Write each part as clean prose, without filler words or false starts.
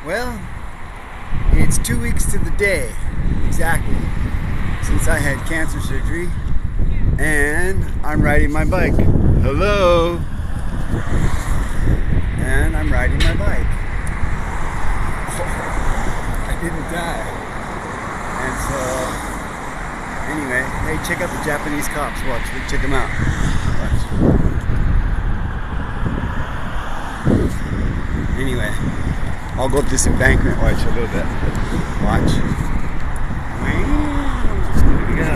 Well, it's 2 weeks to the day, exactly, since I had cancer surgery, and I'm riding my bike. Hello! And I'm riding my bike. I didn't die. And so, anyway, hey, check out the Japanese cops. Watch, check them out. Watch. Anyway, I'll go up this embankment. Watch a little bit. Watch. Here we go.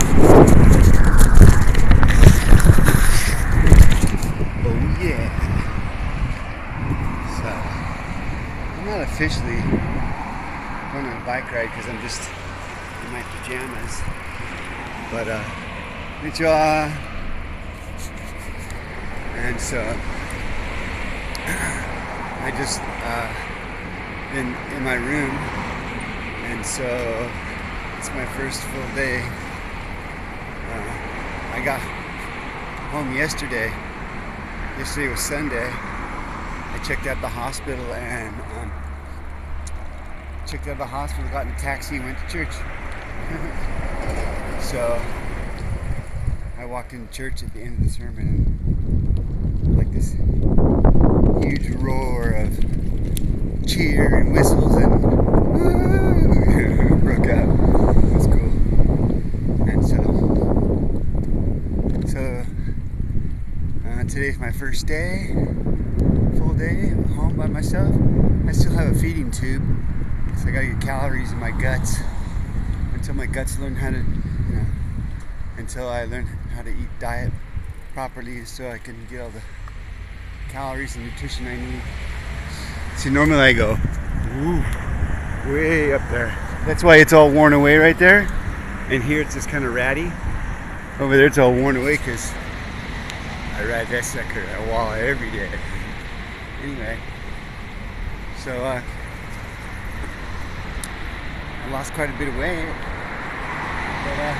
Oh yeah. So, I'm not officially going on a bike ride because I'm just in my pajamas. But, konnichiwa. And so, I just in my room, and so it's my first full day. I got home yesterday. Yesterday was Sunday. I checked out the hospital and got in a taxi and went to church. So I walked into church at the end of the sermon, and like this huge roar of cheer and whistles and broke out. It was cool. And so today's my first day, full day, home by myself. I still have a feeding tube, so I gotta get calories in my guts until my guts learn how to, until I learn how to eat diet properly, so I can get all the calories and nutrition I need. See, normally I go way up there. That's why it's all worn away right there. And here it's just kind of ratty. Over there it's all worn away because I ride that sucker at a wall every day. Anyway, so I lost quite a bit of weight. But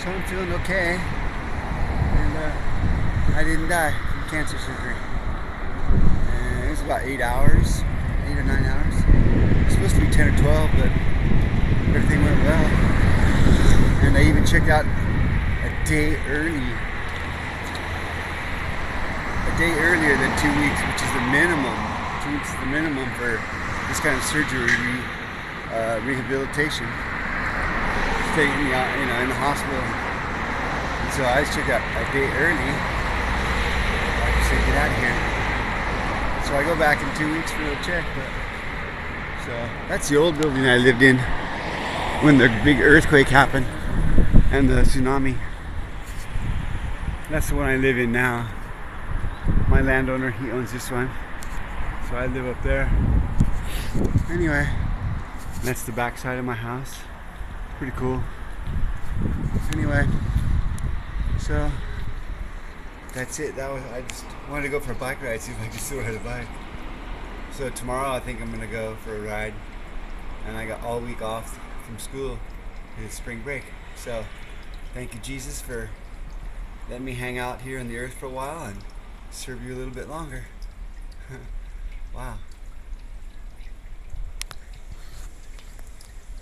so I'm feeling okay. I didn't die from cancer surgery. And it was about 8 hours, 8 or 9 hours. It was supposed to be 10 or 12, but everything went well. And I even checked out a day earlier than 2 weeks, which is the minimum. 2 weeks is the minimum for this kind of surgery, rehabilitation. Staying in the hospital. So I checked out a day early. I just said, get out of here. So I go back in 2 weeks for a check. So that's the old building I lived in when the big earthquake happened and the tsunami. That's the one I live in now. My landowner, he owns this one. So I live up there. Anyway, that's the back side of my house. Pretty cool. Anyway. So that's it. I just wanted to go for a bike ride, see if I could still ride a bike. So tomorrow I think I'm gonna go for a ride, and I got all week off from school. It's spring break. So thank you, Jesus, for letting me hang out here on the earth for a while and serve you a little bit longer. Wow.